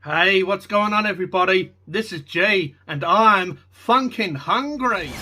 Hey, what's going on everybody? This is G and I'm funkin' hungry.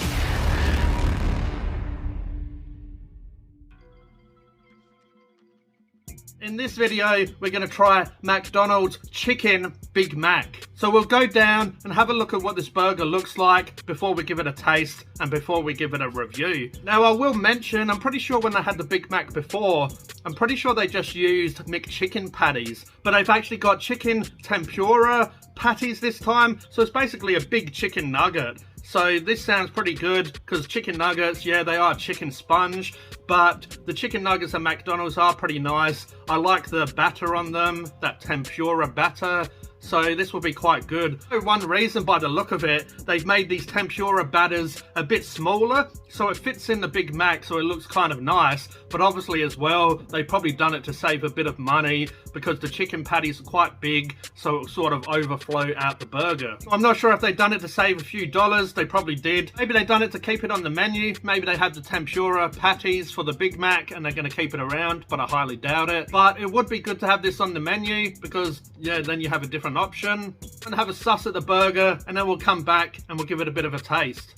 In this video, we're going to try McDonald's Chicken Big Mac. So we'll go down and have a look at what this burger looks like before we give it a taste and before we give it a review. Now I will mention, I'm pretty sure when they had the Big Mac before, I'm pretty sure they just used McChicken patties. But they've actually got chicken tempura patties this time. So it's basically a big chicken nugget. So this sounds pretty good because chicken nuggets, yeah, they are chicken sponge, but the chicken nuggets at McDonald's are pretty nice. I like the batter on them, that tempura batter. So this will be quite good. One reason by the look of it, they've made these tempura batters a bit smaller, so it fits in the Big Mac, so it looks kind of nice. But obviously as well, they've probably done it to save a bit of money because the chicken patties are quite big, so it'll sort of overflow out the burger. I'm not sure if they've done it to save a few dollars. They probably did. Maybe they've done it to keep it on the menu. Maybe they had the tempura patties for the Big Mac and they're going to keep it around, but I highly doubt it. But it would be good to have this on the menu because, yeah, then you have a different option. And have a suss at the burger and then we'll come back and we'll give it a bit of a taste.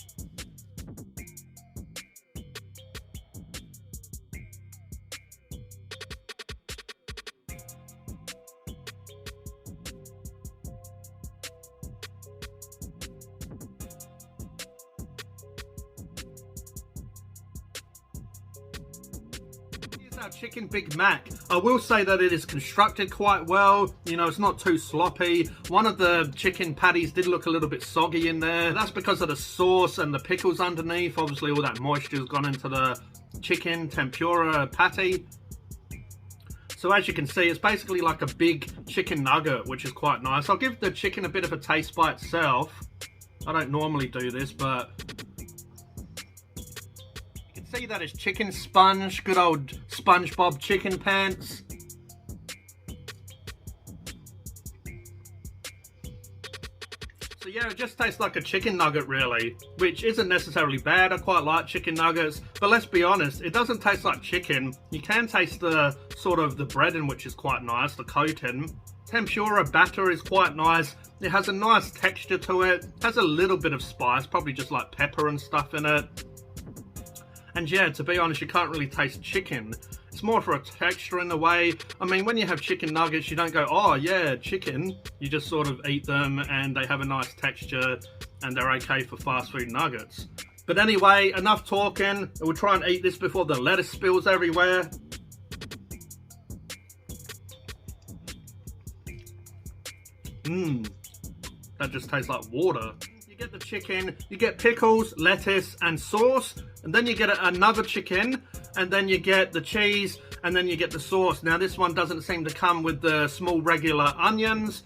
Our chicken Big Mac. I will say that it is constructed quite well. You know, it's not too sloppy. One of the chicken patties did look a little bit soggy in there. That's because of the sauce and the pickles underneath. Obviously all that moisture has gone into the chicken tempura patty. So as you can see, it's basically like a big chicken nugget, which is quite nice. I'll give the chicken a bit of a taste by itself. I don't normally do this, but see that it's chicken sponge, good old SpongeBob chicken pants. So yeah, it just tastes like a chicken nugget really, which isn't necessarily bad. I quite like chicken nuggets, but let's be honest, it doesn't taste like chicken. You can taste the sort of the breading, which is quite nice, the coating. Tempura batter is quite nice. It has a nice texture to it. Has a little bit of spice, probably just like pepper and stuff in it. And yeah, to be honest, you can't really taste chicken. It's more for a texture in a way. I mean, when you have chicken nuggets, you don't go, oh yeah, chicken. You just sort of eat them and they have a nice texture and they're okay for fast food nuggets. But anyway, enough talking. We'll try and eat this before the lettuce spills everywhere. That just tastes like water. You get the chicken, you get pickles, lettuce and sauce, and then you get another chicken, and then you get the cheese, and then you get the sauce. Now this one doesn't seem to come with the small regular onions,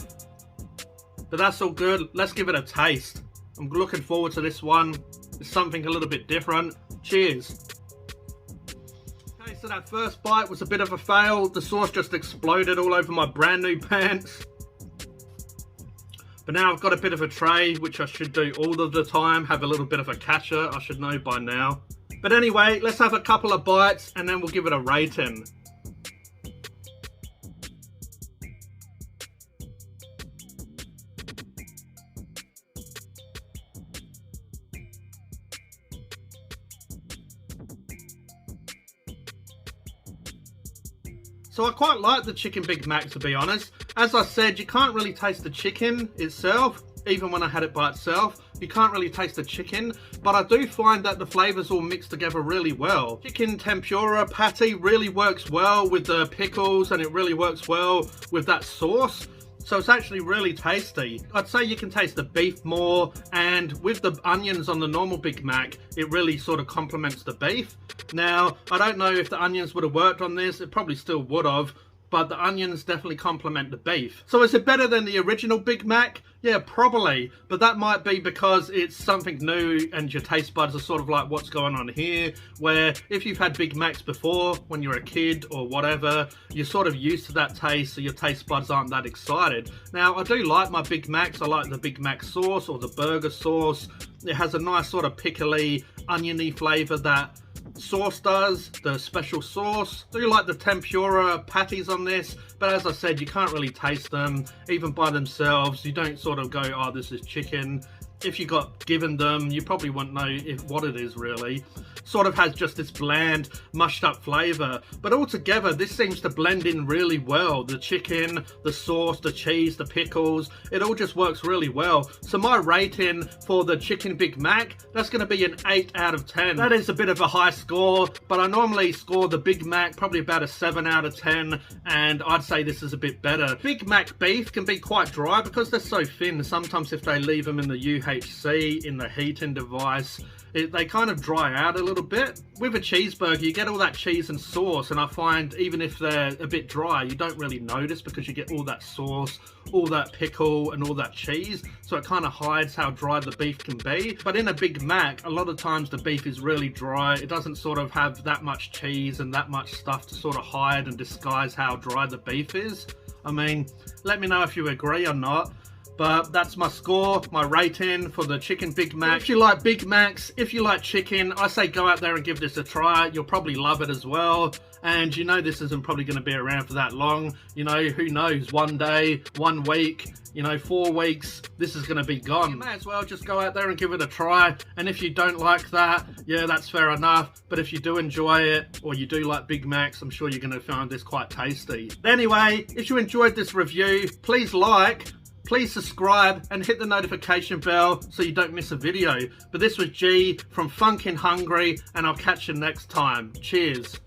but that's all good. Let's give it a taste. I'm looking forward to this one. It's something a little bit different. Cheers. Okay, so that first bite was a bit of a fail. The sauce just exploded all over my brand new pants. But now I've got a bit of a tray, which I should do all of the time, have a little bit of a catcher, I should know by now. But anyway, let's have a couple of bites and then we'll give it a rating. So I quite like the chicken Big Mac, to be honest. As I said, you can't really taste the chicken itself. Even when I had it by itself, you can't really taste the chicken. But I do find that the flavors all mix together really well. Chicken tempura patty really works well with the pickles and it really works well with that sauce. So it's actually really tasty. I'd say you can taste the beef more, and with the onions on the normal Big Mac, it really sort of complements the beef. Now, I don't know if the onions would have worked on this, it probably still would have, but the onions definitely complement the beef. So is it better than the original Big Mac? Yeah, probably, but that might be because it's something new and your taste buds are sort of like what's going on here, where if you've had Big Macs before when you're a kid or whatever, you're sort of used to that taste, so your taste buds aren't that excited. Now, I do like my Big Macs. I like the Big Mac sauce or the burger sauce. It has a nice sort of pickly, oniony flavour that sauce does, the special sauce. I do like the tempura patties on this, but as I said, you can't really taste them even by themselves. You don't sort of go, oh, this is chicken. If you got given them, you probably wouldn't know what it is really. Sort of has just this bland, mushed up flavour. But altogether, this seems to blend in really well. The chicken, the sauce, the cheese, the pickles, it all just works really well. So my rating for the Chicken Big Mac, that's going to be an 8 out of 10. That is a bit of a high score, but I normally score the Big Mac probably about a 7 out of 10, and I'd say this is a bit better. Big Mac beef can be quite dry because they're so thin. Sometimes if they leave them in the UHC, in the heating device, they kind of dry out a little bit. With a cheeseburger, you get all that cheese and sauce, and I find even if they're a bit dry, you don't really notice because you get all that sauce, all that pickle, and all that cheese, so it kind of hides how dry the beef can be. But in a Big Mac, a lot of times the beef is really dry. It doesn't sort of have that much cheese and that much stuff to sort of hide and disguise how dry the beef is. I mean, let me know if you agree or not. But that's my score, my rating for the Chicken Big Mac. If you like Big Macs, if you like chicken, I say go out there and give this a try. You'll probably love it as well. And you know this isn't probably going to be around for that long. You know, who knows, 1 day, 1 week, you know, 4 weeks, this is going to be gone. You may as well just go out there and give it a try. And if you don't like that, yeah, that's fair enough. But if you do enjoy it, or you do like Big Macs, I'm sure you're going to find this quite tasty. Anyway, if you enjoyed this review, please like, please subscribe and hit the notification bell so you don't miss a video. But this was G from Funkin' Hungry, and I'll catch you next time. Cheers.